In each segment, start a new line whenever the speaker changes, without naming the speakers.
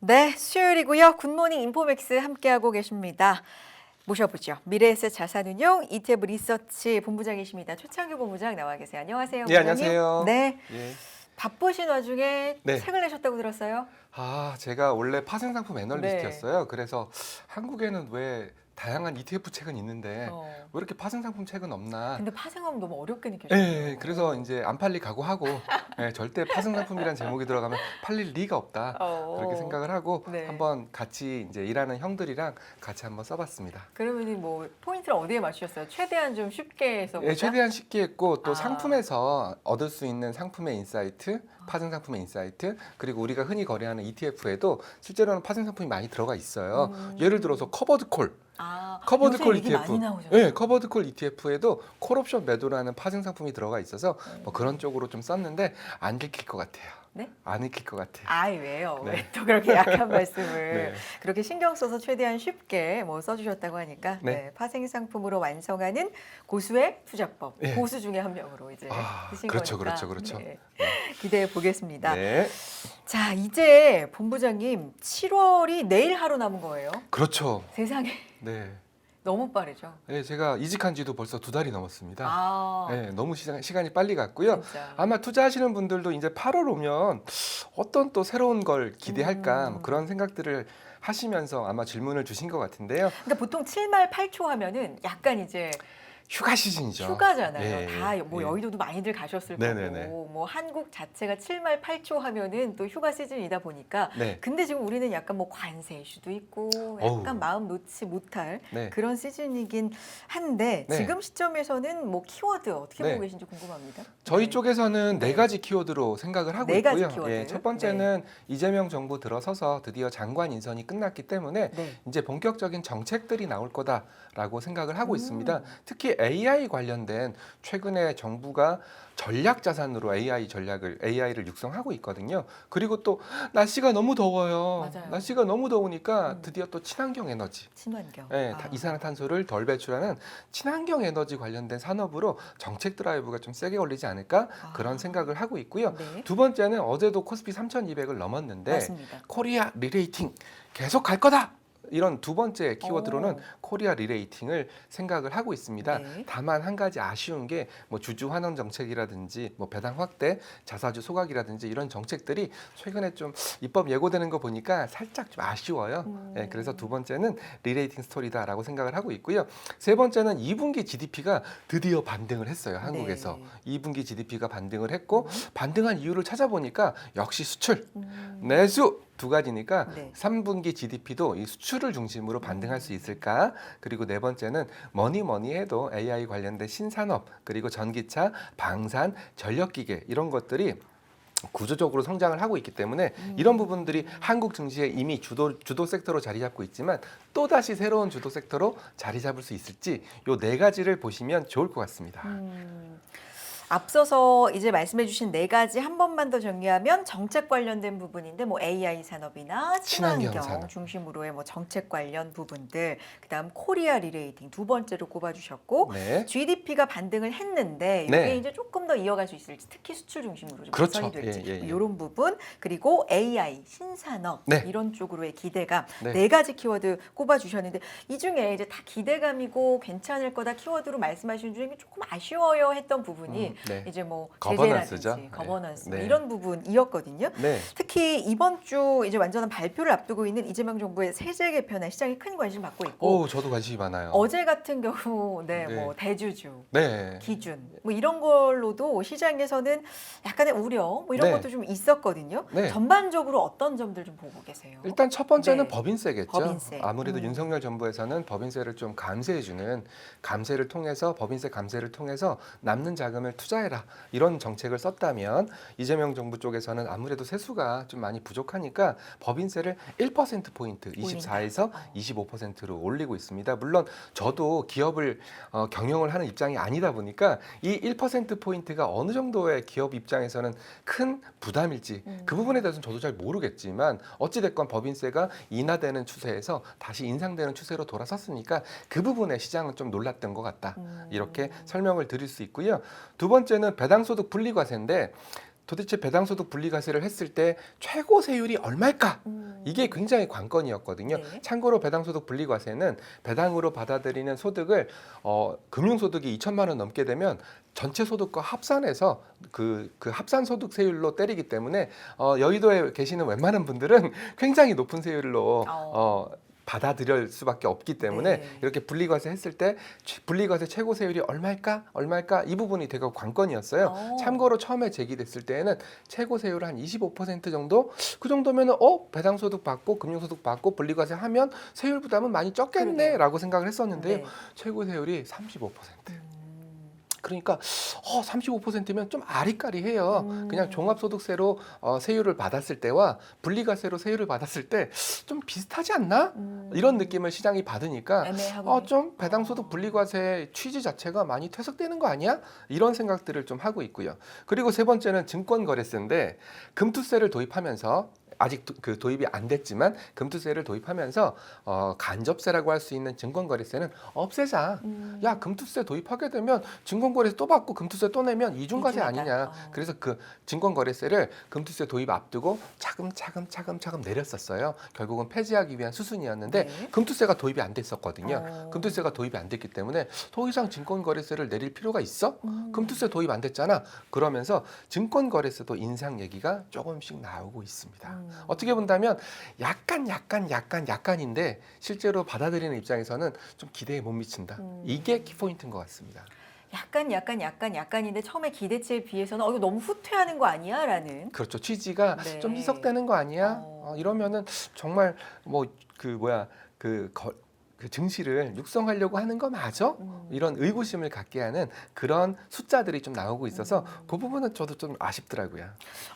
네, 수요일이고요. 굿모닝 인포맥스 함께하고 계십니다. 모셔보죠. 미래에셋 자산운용 ETF 리서치 본부장이십니다. 최창규 본부장 나와 계세요. 안녕하세요.
네,
본부장님.
안녕하세요.
네,
예.
바쁘신 와중에
네.
책을 내셨다고 들었어요.
제가 원래 파생상품
네.
애널리스트였어요. 그래서 한국에는 왜 다양한 ETF 책은 있는데 왜 이렇게 파생상품 책은 없나?
근데 파생하면 너무 어렵게
예,
느껴져요.
그래서 이제 안 팔릴 각오하고 절대 파생상품이라는 제목이 들어가면 팔릴 리가 없다. 그렇게 생각을 하고
네.
한번 같이 이제 일하는 형들이랑 같이 한번 써봤습니다.
그러면 뭐 포인트를 어디에 맞추셨어요? 최대한 좀 쉽게 써보자.
예, 최대한 쉽게 했고 또
아.
상품에서 얻을 수 있는 상품의 인사이트, 파생 상품의 인사이트, 그리고 우리가 흔히 거래하는 ETF에도 실제로는 파생 상품이 많이 들어가 있어요. 예를 들어서 커버드 콜. 커버드
요새
콜
얘기
ETF.
많이 나오잖아요.
네, 커버드 콜 ETF에도 콜옵션 매도라는 파생 상품이 들어가 있어서 뭐 그런 쪽으로 좀 썼는데 안 읽힐 것 같아요.
네?
안 읽힐 것 같아요.
아이 왜요?
네.
왜 또 그렇게 약한 말씀을
네.
그렇게 신경 써서 최대한 쉽게 뭐 써주셨다고 하니까
네.
네, 파생 상품으로 완성하는 고수의 투자법
네.
고수 중에 한 명으로 이제 쓰신
그렇죠,
거니까
그렇죠.
네, 기대해 보겠습니다.
네,
자 이제 본부장님 7월이 내일 하루 남은 거예요.
그렇죠.
세상에
네,
너무 빠르죠.
네, 제가 이직한 지도 벌써 2달이 넘었습니다. 네, 너무 시간이 빨리 갔고요.
진짜.
아마 투자하시는 분들도 이제 8월 오면 어떤 또 새로운 걸 기대할까 뭐 그런 생각들을 하시면서 아마 질문을 주신 것 같은데요.
근데 보통 7말 8초 하면은 약간 이제
휴가 시즌이죠.
휴가잖아요.
예,
다 뭐
예.
여의도도 많이들 가셨을
네네네.
거고 뭐 한국 자체가 7말 8초 하면은 또 휴가 시즌이다 보니까
네,
근데 지금 우리는 약간 뭐 관세 이슈도 있고
어우.
약간 마음 놓지 못할
네.
그런 시즌이긴 한데
네.
지금 시점에서는 뭐 키워드 어떻게
네.
보고 계신지 궁금합니다.
저희
네.
쪽에서는
네.
네 가지 키워드로 생각을 하고
네 가지
있고요.
키워드.
첫 번째는 이재명 정부 들어서서 드디어 장관 인선이 끝났기 때문에
네.
이제 본격적인 정책들이 나올 거다라고 생각을 하고
음.
있습니다. 특히 AI 관련된 최근에 정부가 전략 자산으로 AI를 육성하고 있거든요. 그리고 또 날씨가 너무 더워요.
맞아요.
날씨가 너무 더우니까 드디어 또 친환경 에너지.
친환경.
네, 이산화탄소를 덜 배출하는 친환경 에너지 관련된 산업으로 정책 드라이브가 좀 세게 걸리지 않을까 그런 생각을 하고 있고요.
네.
두 번째는 어제도 코스피 3,200을 넘었는데
맞습니다.
코리아 리레이팅 계속 갈 거다. 이런 두 번째 키워드로는 코리아 리레이팅을 생각을 하고 있습니다.
네.
다만 한 가지 아쉬운 게 뭐 주주 환원 정책이라든지 뭐 배당 확대, 자사주 소각이라든지 이런 정책들이 최근에 좀 입법 예고되는 거 보니까 살짝 좀 아쉬워요. 네, 그래서 두 번째는 리레이팅 스토리다라고 생각을 하고 있고요. 세 번째는 2분기 GDP가 드디어 반등을 했어요. 한국에서.
네.
2분기 GDP가 반등을 했고 반등한 이유를 찾아보니까 역시 수출,
음.
내수 두 가지니까
네.
3분기 GDP도 이 수출을 중심으로 반등할 수 있을까? 그리고 네 번째는 뭐니 해도 AI 관련된 신산업 그리고 전기차, 방산, 전력기계 이런 것들이 구조적으로 성장을 하고 있기 때문에 이런 부분들이 한국 증시에 이미 주도 섹터로 자리 잡고 있지만 또다시 새로운 주도 섹터로 자리 잡을 수 있을지 요 네 가지를 보시면 좋을 것 같습니다.
앞서서 이제 말씀해주신 네 가지 한 번만 더 정리하면 정책 관련된 부분인데 뭐 AI 산업이나 친환경
친환경 산업.
중심으로의 뭐 정책 관련 부분들, 그다음 코리아 리레이팅 두 번째로 꼽아주셨고
네.
GDP가 반등을 했는데 이게
네.
이제 조금 더 이어갈 수 있을지 특히 수출 중심으로 좀
그렇죠.
개선이 될지
예.
이런 부분 그리고 AI 신산업
네.
이런 쪽으로의 기대감
네.
네 가지 키워드 꼽아주셨는데 이 중에 이제 다 기대감이고 괜찮을 거다 키워드로 말씀하신 중에 조금 아쉬워요 했던 부분이
네.
이제 뭐
거버넌스죠.
제재라든지 거버넌스
네.
이런 부분이었거든요.
네.
특히 이번 주 이제 완전한 발표를 앞두고 있는 이재명 정부의 세제 개편에 시장이 큰 관심 받고 있고
오, 저도 관심이 많아요.
어제 같은 경우
네.
뭐 대주주
네.
기준 뭐 이런 걸로도 시장에서는 약간의 우려 뭐 이런
네.
것도 좀 있었거든요.
네.
전반적으로 어떤 점들 좀 보고 계세요?
일단 첫 번째는
네.
법인세겠죠.
법인세.
아무래도 윤석열 정부에서는 법인세를 좀 감세해주는 감세를 통해서 법인세 감세를 통해서 남는 자금을 투자해라 이런 정책을 썼다면 이재명 정부 쪽에서는 아무래도 세수가 좀 많이 부족하니까 법인세를 1%포인트 24에서 25%로 올리고 있습니다. 물론 저도 기업을 경영을 하는 입장이 아니다 보니까 이 1%포인트가 어느 정도의 기업 입장에서는 큰 부담일지 그 부분에 대해서는 저도 잘 모르겠지만 어찌됐건 법인세가 인하되는 추세에서 다시 인상되는 추세로 돌아섰으니까 그 부분에 시장은 좀 놀랐던 것 같다. 이렇게 설명을 드릴 수 있고요. 두 번째는 배당소득 분리과세인데 도대체 배당소득 분리과세를 했을 때 최고 세율이 얼마일까? 이게 굉장히 관건이었거든요.
네.
참고로 배당소득 분리과세는 배당으로 받아들이는 소득을 금융소득이 2천만 원 넘게 되면 전체 소득과 합산해서 그 합산 소득 세율로 때리기 때문에 여의도에 계시는 웬만한 분들은 굉장히 높은 세율로 받아들일 수밖에 없기 때문에
네.
이렇게 분리과세 했을 때 분리과세 최고 세율이 얼마일까 이 부분이 되게 관건이었어요. 참고로 처음에 제기됐을 때에는 최고 세율 한 25% 정도, 그 정도면은 배당소득 받고 금융소득 받고 분리과세 하면 세율 부담은 많이 적겠네라고 생각을 했었는데요.
네.
최고 세율이 35%. 그러니까 35%면 좀 아리까리해요. 그냥 종합소득세로 세율을 받았을 때와 분리과세로 세율을 받았을 때 좀 비슷하지 않나? 이런 느낌을 시장이 받으니까
애매하군요.
좀 배당소득 분리과세 취지 자체가 많이 퇴색되는 거 아니야? 이런 생각들을 좀 하고 있고요. 그리고 세 번째는 증권거래세인데 금투세를 도입하면서 아직 그 도입이 안 됐지만 금투세를 도입하면서 간접세라고 할 수 있는 증권거래세는 없애자. 야, 금투세 도입하게 되면 증권거래세 또 받고 금투세 또 내면 이중과세
이중이다.
아니냐. 그래서 그 증권거래세를 금투세 도입 앞두고 차근차근 내렸었어요. 결국은 폐지하기 위한 수순이었는데
네.
금투세가 도입이 안 됐었거든요. 금투세가 도입이 안 됐기 때문에 더 이상 증권거래세를 내릴 필요가 있어? 금투세 도입 안 됐잖아. 그러면서 증권거래세도 인상 얘기가 조금씩 나오고 있습니다. 어떻게 본다면 약간인데 실제로 받아들이는 입장에서는 좀 기대에 못 미친다. 이게 키포인트인 것 같습니다.
약간인데 처음에 기대치에 비해서는 이거 너무 후퇴하는 거 아니야? 라는.
그렇죠. 취지가
네.
좀 희석되는 거 아니야? 이러면은 정말 그 증시를 육성하려고 하는 거 맞아? 이런 의구심을 갖게 하는 그런 숫자들이 좀 나오고 있어서 그 부분은 저도 좀 아쉽더라고요.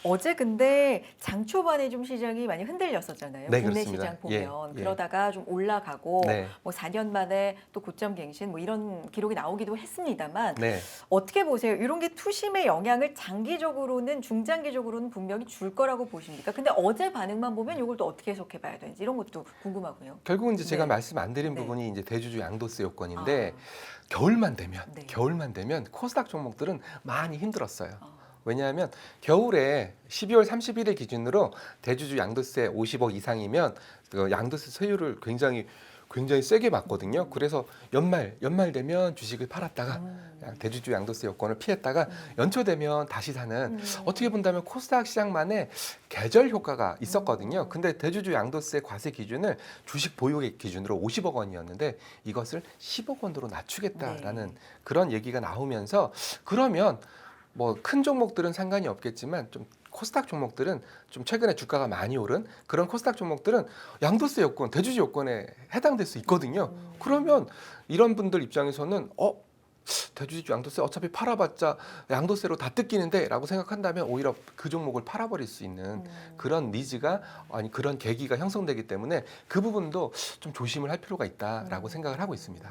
어제 근데 장 초반에 좀 시장이 많이 흔들렸었잖아요.
네,
국내
그렇습니다.
시장 보면.
예.
그러다가 좀 올라가고
네.
뭐 4년 만에 또 고점 갱신 뭐 이런 기록이 나오기도 했습니다만
네.
어떻게 보세요? 이런 게 투심의 영향을 장기적으로는 중장기적으로는 분명히 줄 거라고 보십니까? 근데 어제 반응만 보면 이걸 또 어떻게 해석해 봐야 되는지 이런 것도 궁금하고요.
결국은 이제 제가
네.
말씀 안 드린
네.
부분이 이제 대주주 양도세 요건인데 겨울만 되면
네.
코스닥 종목들은 많이 힘들었어요. 왜냐하면 겨울에 12월 31일 기준으로 대주주 양도세 50억 이상이면 그 양도세 세율을 굉장히 세게 맞거든요. 그래서 연말 되면 주식을 팔았다가 대주주 양도세 요건을 피했다가 연초 되면 다시 사는 어떻게 본다면 코스닥 시장만의 계절 효과가 있었거든요. 근데 대주주 양도세 과세 기준을 주식 보유액 기준으로 50억 원이었는데 이것을 10억 원으로 낮추겠다라는 그런 얘기가 나오면서 그러면 뭐 큰 종목들은 상관이 없겠지만 좀 코스닥 종목들은 좀 최근에 주가가 많이 오른 그런 코스닥 종목들은 양도세 요건, 대주주 요건에 해당될 수 있거든요. 그러면 이런 분들 입장에서는 대주주 양도세 어차피 팔아봤자 양도세로 다 뜯기는데 라고 생각한다면 오히려 그 종목을 팔아버릴 수 있는 그런 니즈가 그런 계기가 형성되기 때문에 그 부분도 좀 조심을 할 필요가 있다라고 생각을 하고 있습니다.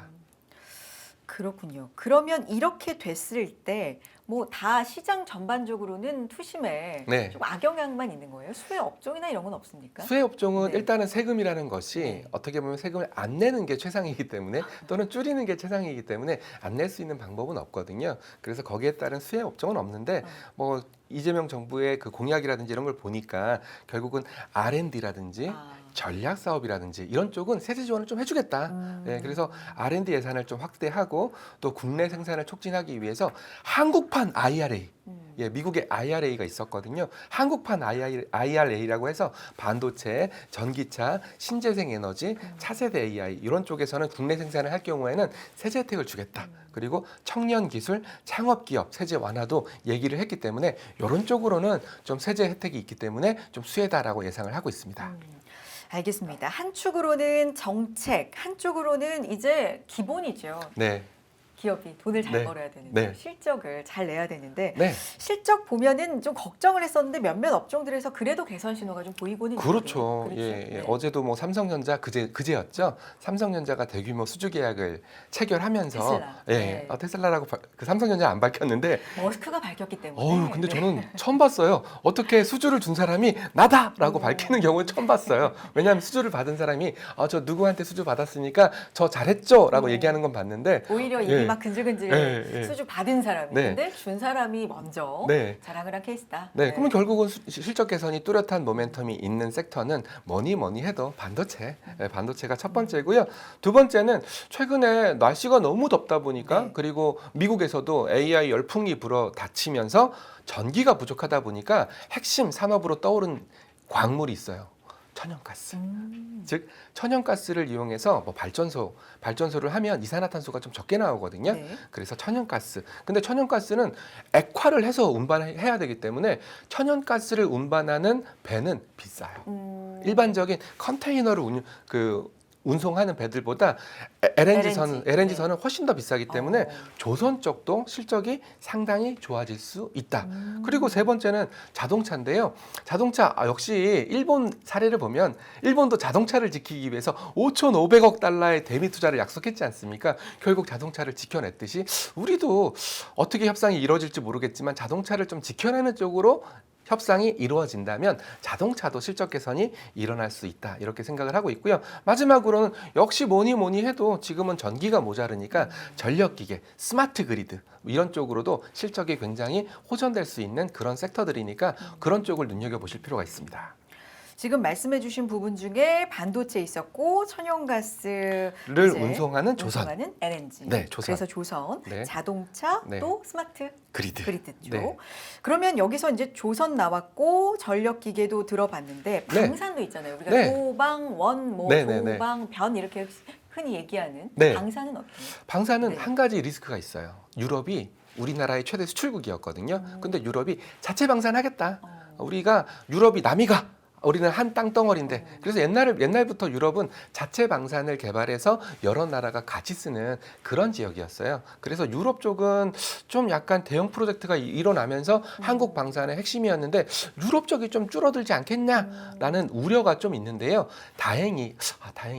그렇군요. 그러면 이렇게 됐을 때 뭐 다 시장 전반적으로는 투심에
네.
좀 악영향만 있는 거예요? 수혜 업종이나 이런 건 없습니까?
수혜 업종은
네.
일단은 세금이라는 것이
네.
어떻게 보면 세금을 안 내는 게 최상이기 때문에 또는 줄이는 게 최상이기 때문에 안 낼 수 있는 방법은 없거든요. 그래서 거기에 따른 수혜 업종은 없는데 뭐 이재명 정부의 그 공약이라든지 이런 걸 보니까 결국은 R&D라든지 전략 사업이라든지 이런 쪽은 세제 지원을 좀 해주겠다. 네, 그래서 R&D 예산을 좀 확대하고 또 국내 생산을 촉진하기 위해서 한국판 IRA, 미국의 IRA가 있었거든요. 한국판 IRA라고 해서 반도체, 전기차, 신재생 에너지, 차세대 AI 이런 쪽에서는 국내 생산을 할 경우에는 세제 혜택을 주겠다. 그리고 청년 기술, 창업 기업 세제 완화도 얘기를 했기 때문에 이런 쪽으로는 좀 세제 혜택이 있기 때문에 좀 수혜다라고 예상을 하고 있습니다.
알겠습니다. 한쪽으로는 정책, 한쪽으로는 이제 기본이죠.
네.
기업이 돈을 잘
네.
벌어야 되는데
네.
실적을 잘 내야 되는데
네.
실적 보면은 좀 걱정을 했었는데 몇몇 업종들에서 그래도 개선 신호가 좀 보이고는
그렇죠.
있거든요.
예.
네.
어제도 뭐 삼성전자 그제였죠. 삼성전자가 대규모 수주 계약을 체결하면서
테슬라. 네.
테슬라라고 그 삼성전자 안 밝혔는데
머스크가 밝혔기 때문에.
근데 저는 처음 봤어요. 어떻게 수주를 준 사람이 나다라고 밝히는 경우는 처음 봤어요. 왜냐하면 수주를 받은 사람이 저 누구한테 수주 받았으니까 저 잘했죠라고 얘기하는 건 봤는데
오히려 이익을 막 근질근질
네, 네.
수주 받은 사람이
네.
근데 준 사람이 먼저
네.
자랑을 한 케이스다.
네, 그러면 결국은 실적 개선이 뚜렷한 모멘텀이 있는 섹터는 뭐니 해도 반도체, 네, 반도체가 첫 번째고요. 두 번째는 최근에 날씨가 너무 덥다 보니까
네.
그리고 미국에서도 AI 열풍이 불어 닥치면서 전기가 부족하다 보니까 핵심 산업으로 떠오른 광물이 있어요. 천연가스. 즉 천연가스를 이용해서 뭐 발전소를 하면 이산화탄소가 좀 적게 나오거든요.
네.
그래서 천연가스. 근데 천연가스는 액화를 해서 운반해야 되기 때문에 천연가스를 운반하는 배는 비싸요. 일반적인 컨테이너를 운송하는 배들보다 LNG선은
LNG.
훨씬 더 비싸기 때문에
어.
조선 쪽도 실적이 상당히 좋아질 수 있다. 그리고 세 번째는 자동차인데요. 자동차 역시 일본 사례를 보면 일본도 자동차를 지키기 위해서 5,500억 달러의 대미 투자를 약속했지 않습니까? 결국 자동차를 지켜냈듯이 우리도 어떻게 협상이 이루어질지 모르겠지만 자동차를 좀 지켜내는 쪽으로 협상이 이루어진다면 자동차도 실적 개선이 일어날 수 있다 이렇게 생각을 하고 있고요. 마지막으로는 역시 뭐니 해도 지금은 전기가 모자르니까 전력기계, 스마트 그리드 이런 쪽으로도 실적이 굉장히 호전될 수 있는 그런 섹터들이니까 그런 쪽을 눈여겨보실 필요가 있습니다.
지금 말씀해주신 부분 중에 반도체 있었고 천연가스를
운송하는 조선.
운송하는 LNG.
네, 조선.
그래서 조선,
네.
자동차,
네.
또 스마트
그리드.
쪽.
네.
그러면 여기서 이제 조선 나왔고 전력기계도 들어봤는데
네.
방산도 있잖아요. 우리가
네.
도방,
네, 네, 네.
도방, 변 이렇게 흔히 얘기하는
네.
방산은 어때요?
방산은
네.
한 가지 리스크가 있어요. 유럽이 우리나라의 최대 수출국이었거든요. 근데 유럽이 자체 방산하겠다. 우리가 유럽이 남이가 우리는 한 땅덩어리인데 그래서 옛날부터 유럽은 자체 방산을 개발해서 여러 나라가 같이 쓰는 그런 지역이었어요. 그래서 유럽 쪽은 좀 약간 대형 프로젝트가 일어나면서 한국 방산의 핵심이었는데 유럽 쪽이 좀 줄어들지 않겠냐라는 우려가 좀 있는데요. 다행히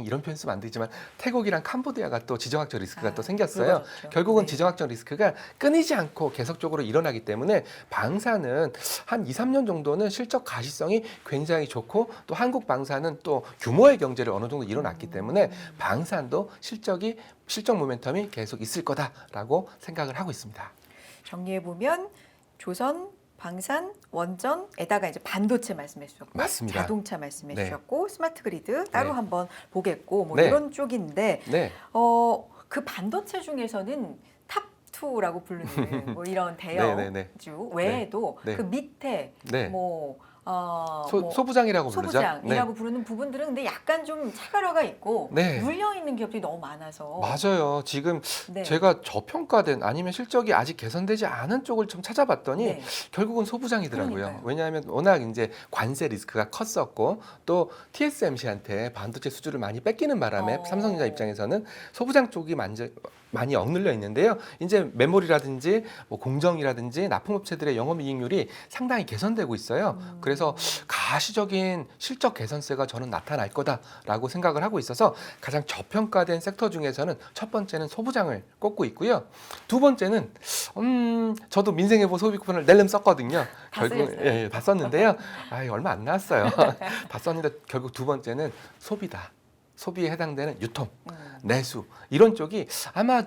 이런 표현 쓰면 안 되지만 태국이랑 캄보디아가 또 지정학적 리스크가 또 생겼어요.
그거죠.
결국은
네.
지정학적 리스크가 끊이지 않고 계속적으로 일어나기 때문에 방산은 한 2, 3년 정도는 실적 가시성이 굉장히 좋고 또 한국 방산은 또 규모의 경제를 어느 정도 일어났기 때문에 방산도 실적 모멘텀이 계속 있을 거다라고 생각을 하고 있습니다.
정리해 보면 조선, 방산, 원전에다가 이제 반도체 말씀해 주셨고
맞습니다.
자동차 말씀해
네.
주셨고 스마트 그리드 따로
네.
한번 보겠고 뭐
네.
이런 쪽인데
네.
그 반도체 중에서는 탑 2라고 부르는 뭐 이런
네, 네,
대형주 외에도
네.
그 밑에
네.
뭐
소부장이라고 부르죠.
소부장이라고 부르는 부분들은 근데 약간 좀 차별화가 있고
네.
물려 있는 기업들이 너무 많아서
맞아요. 지금
네.
제가 저평가된 아니면 실적이 아직 개선되지 않은 쪽을 좀 찾아봤더니
네.
결국은 소부장이더라고요.
그러니까요.
왜냐하면 워낙 이제 관세 리스크가 컸었고 또 TSMC한테 반도체 수주를 많이 뺏기는 바람에 삼성전자 입장에서는 소부장 쪽이 많이 억눌려 있는데요. 이제 메모리라든지 뭐 공정이라든지 납품업체들의 영업이익률이 상당히 개선되고 있어요. 그래서 가시적인 실적 개선세가 저는 나타날 거다라고 생각을 하고 있어서 가장 저평가된 섹터 중에서는 첫 번째는 소부장을 꼽고 있고요. 두 번째는 저도 민생예보 소비 쿠폰을 낼름 썼거든요.
다 쓰셨어요?
예, 다 썼는데요. 얼마 안 나왔어요. 다 썼는데 결국 두 번째는 소비다. 소비에 해당되는 유통, 내수 이런 쪽이 아마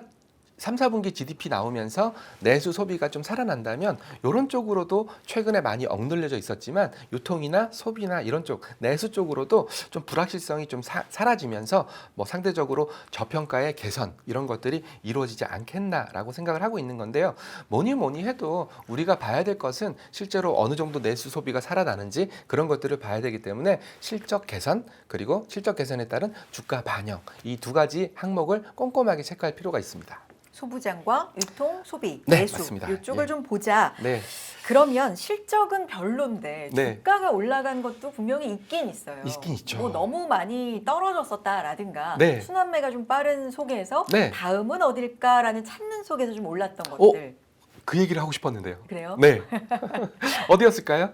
3, 4분기 GDP 나오면서 내수 소비가 좀 살아난다면 이런 쪽으로도 최근에 많이 억눌려져 있었지만 유통이나 소비나 이런 쪽 내수 쪽으로도 좀 불확실성이 좀 사라지면서 뭐 상대적으로 저평가의 개선 이런 것들이 이루어지지 않겠나라고 생각을 하고 있는 건데요. 뭐니 해도 우리가 봐야 될 것은 실제로 어느 정도 내수 소비가 살아나는지 그런 것들을 봐야 되기 때문에 실적 개선 그리고 실적 개선에 따른 주가 반영 이 두 가지 항목을 꼼꼼하게 체크할 필요가 있습니다.
소부장과 유통, 소비,
네,
내수
맞습니다.
이쪽을
예.
좀 보자.
네.
그러면 실적은 별론데
네.
주가가 올라간 것도 분명히 있긴 있어요.
있긴 있죠.
뭐 너무 많이 떨어졌었다라든가
네.
순환매가 좀 빠른 속에서
네.
다음은 어딜까라는 찾는 속에서 좀 올랐던 것들.
그 얘기를 하고 싶었는데요.
그래요?
네. 어디였을까요?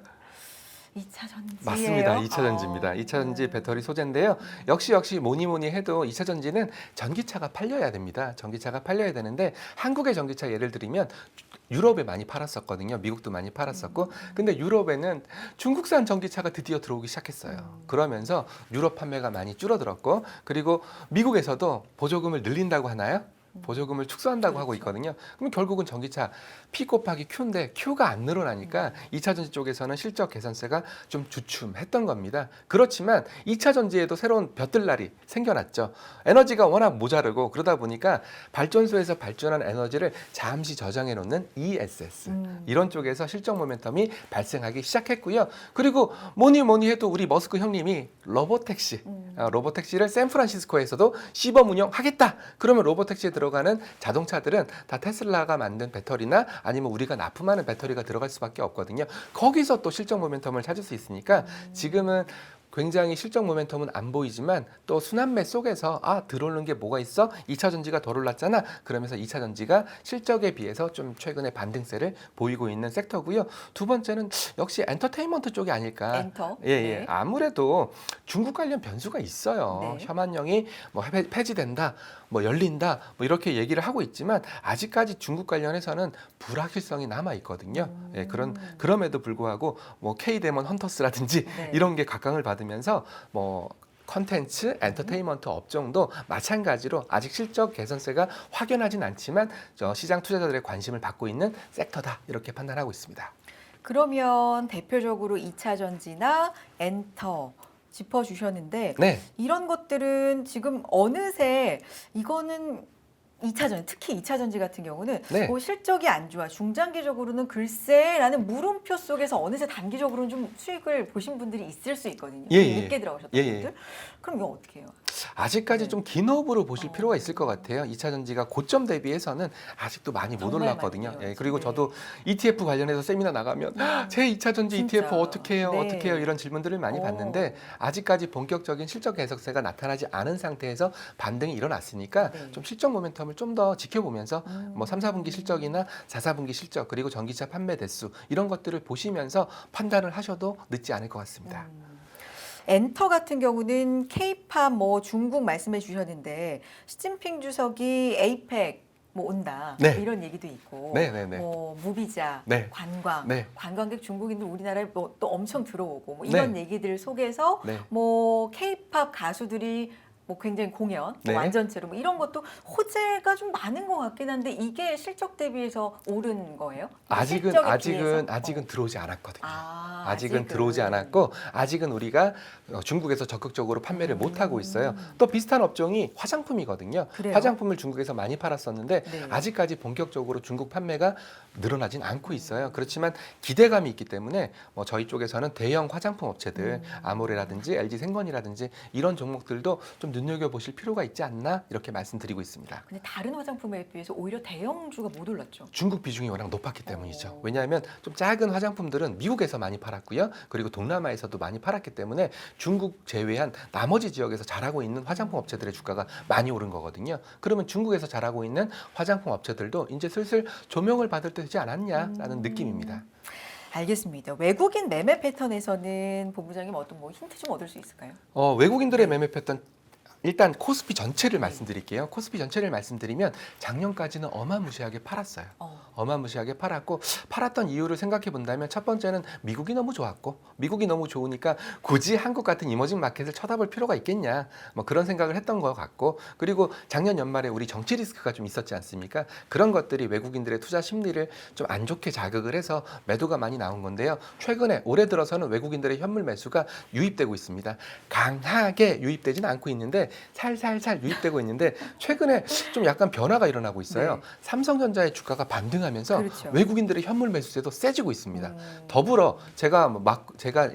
2차 전지예요.
맞습니다. 2차 전지입니다. 2차 전지 배터리 소재인데요. 역시 뭐니 해도 2차 전지는 전기차가 팔려야 됩니다. 전기차가 팔려야 되는데 한국의 전기차 예를 들면 유럽에 많이 팔았었거든요. 미국도 많이 팔았었고. 근데 유럽에는 중국산 전기차가 드디어 들어오기 시작했어요. 그러면서 유럽 판매가 많이 줄어들었고 그리고 미국에서도 보조금을 늘린다고 하나요? 보조금을 축소한다고 하고 있거든요. 그럼 결국은 전기차 P 곱하기 Q인데 Q가 안 늘어나니까 2차 전지 쪽에서는 실적 개선세가 좀 주춤했던 겁니다. 그렇지만 2차 전지에도 새로운 벼들날이 생겨났죠. 에너지가 워낙 모자르고 그러다 보니까 발전소에서 발전한 에너지를 잠시 저장해 놓는 ESS 이런 쪽에서 실적 모멘텀이 발생하기 시작했고요. 그리고 뭐니 해도 우리 머스크 형님이 로보택시를 샌프란시스코에서도 시범 운영하겠다. 그러면 로보택시에 들어가는 자동차들은 다 테슬라가 만든 배터리나 아니면 우리가 납품하는 배터리가 들어갈 수밖에 없거든요. 거기서 또 실적 모멘텀을 찾을 수 있으니까 지금은 굉장히 실적 모멘텀은 안 보이지만 또 순환매 속에서 들어오는 게 뭐가 있어? 2차 전지가 덜 올랐잖아. 그러면서 2차 전지가 실적에 비해서 좀 최근에 반등세를 보이고 있는 섹터고요. 두 번째는 역시 엔터테인먼트 쪽이 아닐까.
엔터.
예.
네.
아무래도 중국 관련 변수가 있어요.
네.
혐한령이 뭐 폐지된다, 뭐 열린다, 뭐 이렇게 얘기를 하고 있지만 아직까지 중국 관련해서는 불확실성이 남아 있거든요. 예, 그럼에도 불구하고 뭐 K데몬 헌터스라든지
네.
이런 게 각광을 받으면서 뭐 컨텐츠, 엔터테인먼트 업종도 마찬가지로 아직 실적 개선세가 확연하진 않지만 시장 투자자들의 관심을 받고 있는 섹터다 이렇게 판단하고 있습니다.
그러면 대표적으로 2차 전지나 엔터 짚어주셨는데
네.
이런 것들은 지금 어느새 이거는 2차 전지, 특히 2차 전지 같은 경우는
네.
뭐 실적이 안 좋아. 중장기적으로는 글쎄라는 물음표 속에서 어느새 단기적으로는 좀 수익을 보신 분들이 있을 수 있거든요.
예.
늦게 들어오셨던
예.
분들. 그럼 이거 어떻게 해요?
아직까지
네.
좀 긴 호흡으로 보실 필요가 있을 것 같아요. 2차 전지가 고점 대비해서는 아직도 많이 못
정말
올랐거든요.
많이
예, 그리고
네.
저도 ETF 관련해서 세미나 나가면 제 2차 전지
진짜.
ETF 어떻게 해요?
네.
어떻게 해요? 이런 질문들을 많이 받는데 아직까지 본격적인 실적 개선세가 나타나지 않은 상태에서 반등이 일어났으니까
네.
좀 실적 모멘텀을 좀 더 지켜보면서 뭐 3, 4분기 실적이나 4, 4분기 실적 그리고 전기차 판매 대수 이런 것들을 보시면서 판단을 하셔도 늦지 않을 것 같습니다.
엔터 같은 경우는 K-팝 뭐 중국 말씀해 주셨는데 시진핑 주석이 에이펙 뭐 온다
네.
뭐 이런 얘기도 있고
네.
뭐 무비자
네.
관광
네.
관광객 중국인들 우리나라에 뭐 또 엄청 들어오고 뭐 이런 얘기들 속에서
네.
뭐 K-팝 가수들이 뭐 굉장히 공연
네.
완전체로 뭐 이런 것도 호재가 좀 많은 것 같긴 한데 이게 실적 대비해서 오른 거예요? 실적에 비해서?
아직은 들어오지 않았거든요.
아,
아직은 들어오지 않았고 아직은 우리가 중국에서 적극적으로 판매를 못 하고 있어요. 또 비슷한 업종이 화장품이거든요.
그래요?
화장품을 중국에서 많이 팔았었는데
네.
아직까지 본격적으로 중국 판매가 늘어나진 않고 있어요. 그렇지만 기대감이 있기 때문에 뭐 저희 쪽에서는 대형 화장품 업체들 아모레라든지 LG 생건이라든지 이런 종목들도 좀 눈여겨보실 필요가 있지 않나 이렇게 말씀드리고 있습니다.
근데 다른 화장품에 비해서 오히려 대형주가 못 올랐죠.
중국 비중이 워낙 높았기 때문이죠. 왜냐하면 좀 작은 화장품들은 미국에서 많이 팔았고요. 그리고 동남아에서도 많이 팔았기 때문에 중국 제외한 나머지 지역에서 잘하고 있는 화장품 업체들의 주가가 많이 오른 거거든요. 그러면 중국에서 잘하고 있는 화장품 업체들도 이제 슬슬 조명을 받을 때 되지 않았냐라는 느낌입니다.
알겠습니다. 외국인 매매 패턴에서는 본부장님 어떤 뭐 힌트 좀 얻을 수 있을까요?
외국인들의 매매 패턴 일단 코스피 전체를 말씀드릴게요. 코스피 전체를 말씀드리면 작년까지는 어마무시하게 팔았어요. 어마무시하게 팔았고 팔았던 이유를 생각해 본다면 첫 번째는 미국이 너무 좋았고 미국이 너무 좋으니까 굳이 한국 같은 이머징 마켓을 쳐다볼 필요가 있겠냐 뭐 그런 생각을 했던 것 같고 그리고 작년 연말에 우리 정치 리스크가 좀 있었지 않습니까? 그런 것들이 외국인들의 투자 심리를 좀 안 좋게 자극을 해서 매도가 많이 나온 건데요. 최근에 올해 들어서는 외국인들의 현물 매수가 유입되고 있습니다. 강하게 유입되지는 않고 있는데 살살살 유입되고 있는데 최근에 좀 약간 변화가 일어나고 있어요.
네.
삼성전자의 주가가 반등하면서
그렇죠.
외국인들의 현물 매수세도 세지고 있습니다. 더불어 제가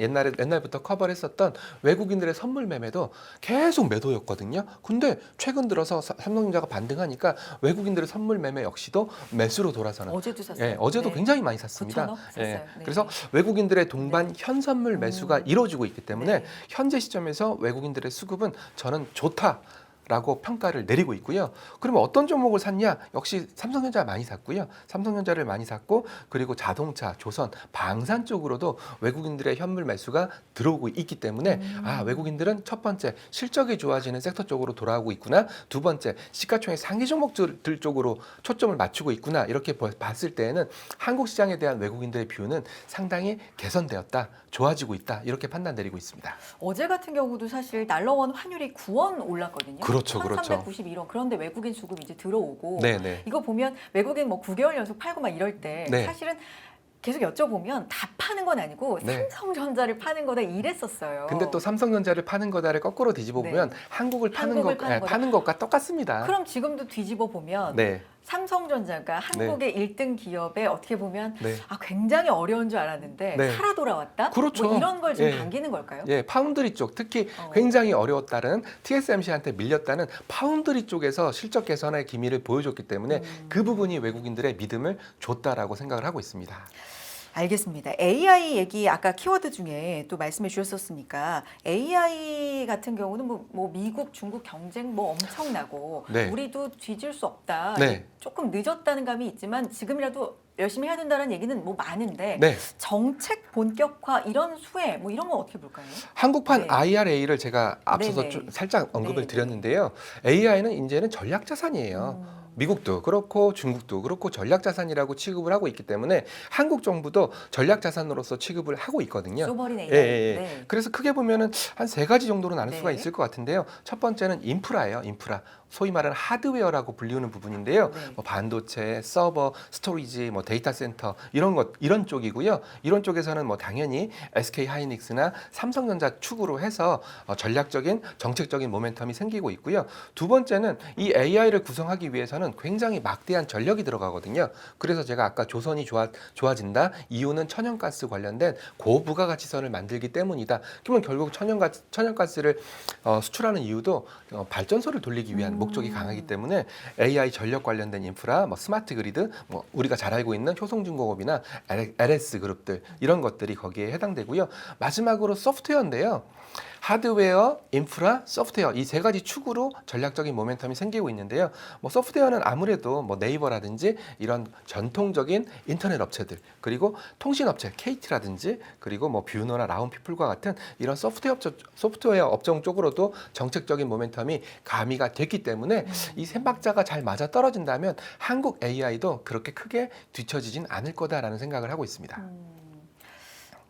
옛날부터 커버를 했었던 외국인들의 선물 매매도 계속 매도였거든요. 근데 최근 들어서 삼성전자가 반등하니까 외국인들의 선물 매매 역시도 매수로 돌아서는
어제도 샀어요.
예, 어제도
네.
굉장히 많이 샀습니다.
9,000억 샀어요. 네.
그래서 외국인들의 동반 현선물 매수가 이루어지고 있기 때문에
네.
현재 시점에서 외국인들의 수급은 저는 좋다라고 평가를 내리고 있고요. 그러면 어떤 종목을 샀냐? 역시 삼성전자 많이 샀고요. 삼성전자를 많이 샀고 그리고 자동차, 조선, 방산 쪽으로도 외국인들의 현물 매수가 들어오고 있기 때문에 외국인들은 첫 번째 실적이 좋아지는 섹터 쪽으로 돌아오고 있구나. 두 번째 시가총액 상위 종목들 쪽으로 초점을 맞추고 있구나. 이렇게 봤을 때에는 한국 시장에 대한 외국인들의 뷰는 상당히 개선되었다. 좋아지고 있다. 이렇게 판단 내리고 있습니다.
어제 같은 경우도 사실 달러원 환율이 9원 올랐거든요.
그렇죠, 그렇죠.
1391원. 그런데 외국인 수급이 이제 들어오고
네네.
이거 보면 외국인 뭐 9개월 연속 팔고 막 이럴 때
네.
사실은 계속 여쭤보면 다 파는 건 아니고
네.
삼성전자를 파는 거다 이랬었어요.
근데 또 삼성전자를 파는 거다를 거꾸로 뒤집어 보면
네.
한국을 파는
한국을
것,
파는 거다.
파는 것과 똑같습니다.
그럼 지금도 뒤집어 보면
네.
삼성전자가 한국의 1등 기업에 어떻게 보면
네.
굉장히 어려운 줄 알았는데
네.
살아 돌아왔다?
그렇죠.
뭐 이런 걸 지금
예.
반기는 걸까요?
예, 파운드리 쪽 특히
어.
굉장히 어려웠다는 TSMC한테 밀렸다는 파운드리 쪽에서 실적 개선의 기미를 보여줬기 때문에 그 부분이 외국인들의 믿음을 줬다라고 생각을 하고 있습니다.
알겠습니다. AI 얘기 아까 키워드 중에 또 말씀해 주셨었으니까 AI 같은 경우는 뭐 미국, 중국 경쟁 뭐 엄청나고
네.
우리도 뒤질 수 없다.
네.
조금 늦었다는 감이 있지만 지금이라도 열심히 해야 된다는 얘기는 뭐 많은데
네.
정책 본격화 이런 수혜 뭐 이런 건 어떻게 볼까요?
한국판
네.
IRA를 제가 앞서서
네네.
좀 살짝 언급을
네네.
드렸는데요. AI는 이제는 전략 자산이에요. 미국도 그렇고 중국도 그렇고 전략 자산이라고 취급을 하고 있기 때문에 한국 정부도 전략 자산으로서 취급을 하고 있거든요.
소버린 AI.
예, 예.
네.
그래서 크게 보면은 한 세 가지 정도로 나눌 수가
네.
있을 것 같은데요. 첫 번째는 인프라예요. 인프라. 소위 말하는 하드웨어라고 불리우는 부분인데요.
네.
뭐 반도체, 서버, 스토리지, 뭐 데이터 센터 이런 쪽이고요. 이런 쪽에서는 뭐 당연히 SK 하이닉스나 삼성전자 축으로 해서 전략적인 정책적인 모멘텀이 생기고 있고요. 두 번째는 이 AI를 구성하기 위해서는 굉장히 막대한 전력이 들어가거든요. 그래서 제가 아까 조선이 좋아진다. 이유는 천연가스 관련된 고부가가치선을 만들기 때문이다. 그러면 결국 천연가스를 수출하는 이유도 발전소를 돌리기 위한 목적이 강하기 때문에 AI 전력 관련된 인프라, 뭐 스마트 그리드, 뭐 우리가 잘 알고 있는 효성중공업이나 LS 그룹들 이런 것들이 거기에 해당되고요. 마지막으로 소프트웨어인데요. 하드웨어, 인프라, 소프트웨어 이 세 가지 축으로 전략적인 모멘텀이 생기고 있는데요. 뭐 소프트웨어는 아무래도 뭐 네이버라든지 이런 전통적인 인터넷 업체들 통신 업체 KT라든지 그리고 뭐 뷰노나 라운피플과 같은 이런 소프트웨어 업종 쪽으로도 정책적인 모멘텀이 가미가 됐기 때문에 이 셈박자가 잘 맞아 떨어진다면 한국 AI도 그렇게 크게 뒤처지진 않을 거다라는 생각을 하고 있습니다.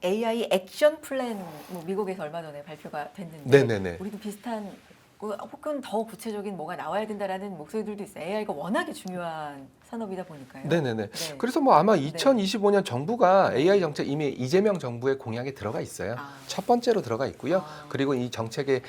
AI 액션 플랜 뭐 미국에서 얼마 전에 발표가 됐는데
네네네.
우리도 비슷한 혹은 더 구체적인 뭐가 나와야 된다라는 목소리들도 있어요. AI가 워낙에 중요한 산업이다 보니까요.
네네네.
네.
그래서 뭐 아마
네.
2025년 정부가 AI 정책 이미 이재명 정부의 공약에 들어가 있어요.
아.
첫 번째로 들어가 있고요.
아.
그리고 이 정책의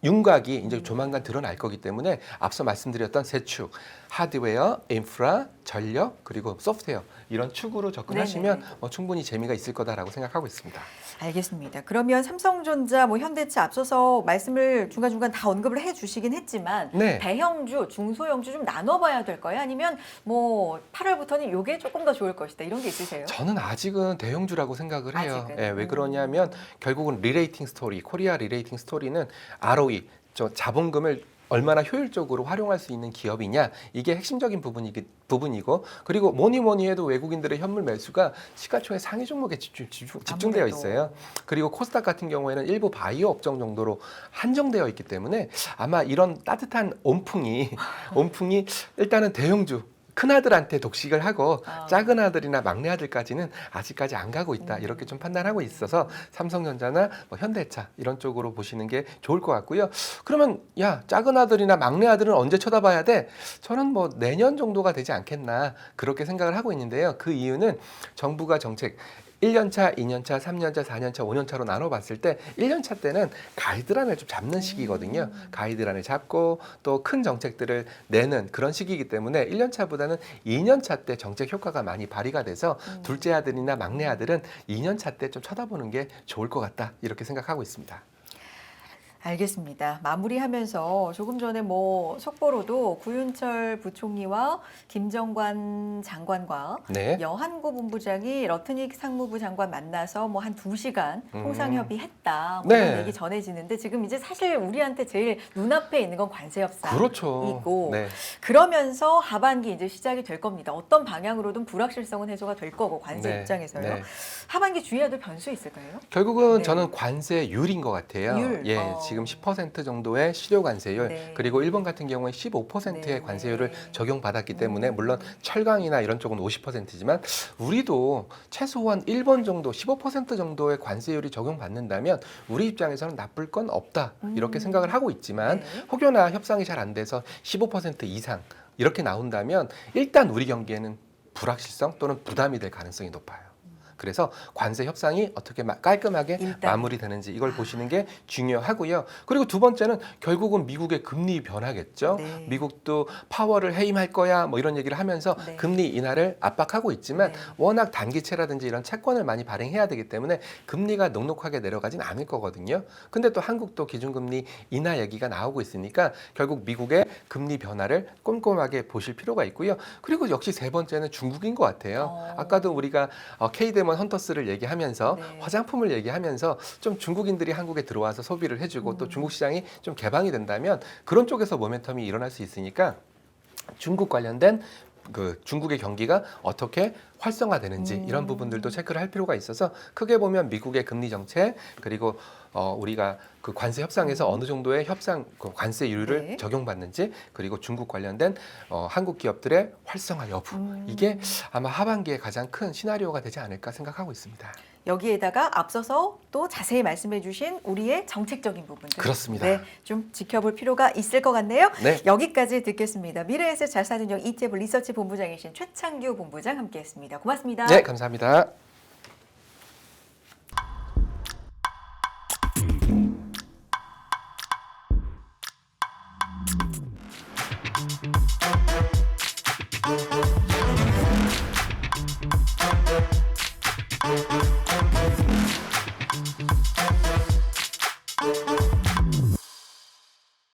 윤곽이 이제 조만간 드러날 거기 때문에 앞서 말씀드렸던 세 축, 하드웨어, 인프라, 전력 그리고 소프트웨어 이런 축으로 접근하시면 충분히 재미가 있을 거다라고 생각하고 있습니다.
알겠습니다. 그러면 삼성전자, 뭐 현대차 앞서서 말씀을 중간중간 다 언급을 해주시긴 했지만
네.
대형주, 중소형주 좀 나눠봐야 될 거예요? 아니면 뭐 8월부터는 이게 조금 더 좋을 것이다 이런 게 있으세요?
저는 아직은 대형주라고 생각을 해요.
아직은?
예, 왜 그러냐면 결국은 리레이팅 스토리, 코리아 리레이팅 스토리는 ROE, 자본금을 얼마나 효율적으로 활용할 수 있는 기업이냐 이게 핵심적인 부분이고 그리고 뭐니 해도 외국인들의 현물 매수가 시가총액 상위 종목에 집중되어
아무래도.
있어요. 그리고 코스닥 같은 경우에는 일부 바이오 업종 정도로 한정되어 있기 때문에 아마 이런 따뜻한 온풍이 일단은 대형주 큰아들한테 독식을 하고 작은 아들이나 막내 아들까지는 아직까지 안 가고 있다. 이렇게 좀 판단하고 있어서 삼성전자나 뭐 현대차 이런 쪽으로 보시는 게 좋을 것 같고요. 그러면 야 작은 아들이나 막내 아들은 언제 쳐다봐야 돼? 저는 뭐 내년 정도가 되지 않겠나 그렇게 생각을 하고 있는데요. 그 이유는 정부가 정책 1년차, 2년차, 3년차, 4년차, 5년차로 나눠봤을 때 1년차 때는 가이드라인을 좀 잡는 시기거든요. 가이드라인을 잡고 또 큰 정책들을 내는 그런 시기이기 때문에 1년차보다는 2년차 때 정책 효과가 많이 발휘가 돼서 둘째 아들이나 막내 아들은 2년차 때 좀 쳐다보는 게 좋을 것 같다 이렇게 생각하고 있습니다.
알겠습니다. 마무리하면서 조금 전에 뭐 속보로도 구윤철 부총리와 김정관 장관과
네.
여한고 본부장이 러트닉 상무부 장관 만나서 뭐 한 2시간 통상협의했다. 뭐
네.
이런 얘기 전해지는데 지금 이제 사실 우리한테 제일 눈앞에 있는 건 관세 협상이고
그렇죠. 네.
그러면서 하반기 이제 시작이 될 겁니다. 어떤 방향으로든 불확실성은 해소가 될 거고 관세
네.
입장에서요.
네.
하반기 주의해야 될 변수 있을까요?
결국은
네.
저는 관세율인 것 같아요.
율.
예, 지금 10% 정도의 실효 관세율,
네.
그리고 일본 같은 경우에 15%의
네,
관세율을
네.
적용받았기 때문에 물론 철강이나 이런 쪽은 50%지만 우리도 최소한 일본 정도 15% 정도의 관세율이 적용받는다면 우리 입장에서는 나쁠 건 없다 이렇게 생각을 하고 있지만
네.
혹여나 협상이 잘 안 돼서 15% 이상 이렇게 나온다면 일단 우리 경기에는 불확실성 또는 부담이 될 가능성이 높아요. 그래서 관세 협상이 어떻게 깔끔하게
일단.
마무리되는지 이걸 보시는 게 중요하고요. 그리고 두 번째는 결국은 미국의 금리 변화겠죠.
네.
미국도 파월을 해임할 거야 뭐 이런 얘기를 하면서
네.
금리 인하를 압박하고 있지만
네.
워낙 단기채라든지 이런 채권을 많이 발행해야 되기 때문에 금리가 넉넉하게 내려가진 않을 거거든요. 근데 또 한국도 기준금리 인하 얘기가 나오고 있으니까 결국 미국의 금리 변화를 꼼꼼하게 보실 필요가 있고요. 그리고 역시 세 번째는 중국인 것 같아요. 아까도 우리가 K데몬 헌터스를 얘기하면서
네.
화장품을 얘기하면서 좀 중국인들이 한국에 들어와서 소비를 해주고 또 중국 시장이 좀 개방이 된다면 그런 쪽에서 모멘텀이 일어날 수 있으니까 중국 관련된 그 중국의 경기가 어떻게 활성화되는지 이런 부분들도 체크를 할 필요가 있어서 크게 보면 미국의 금리 정책 그리고 우리가 그 관세 협상에서 어느 정도의 협상 그 관세율을
네.
적용받는지 그리고 중국 관련된 한국 기업들의 활성화 여부 이게 아마 하반기에 가장 큰 시나리오가 되지 않을까 생각하고 있습니다.
여기에다가 앞서서 또 자세히 말씀해 주신 우리의 정책적인 부분들.
그렇습니다.
네, 좀 지켜볼 필요가 있을 것 같네요.
네.
여기까지 듣겠습니다. 미래에셋 자산운용 ETF 리서치 본부장이신 최창규 본부장 함께했습니다. 고맙습니다.
네, 감사합니다.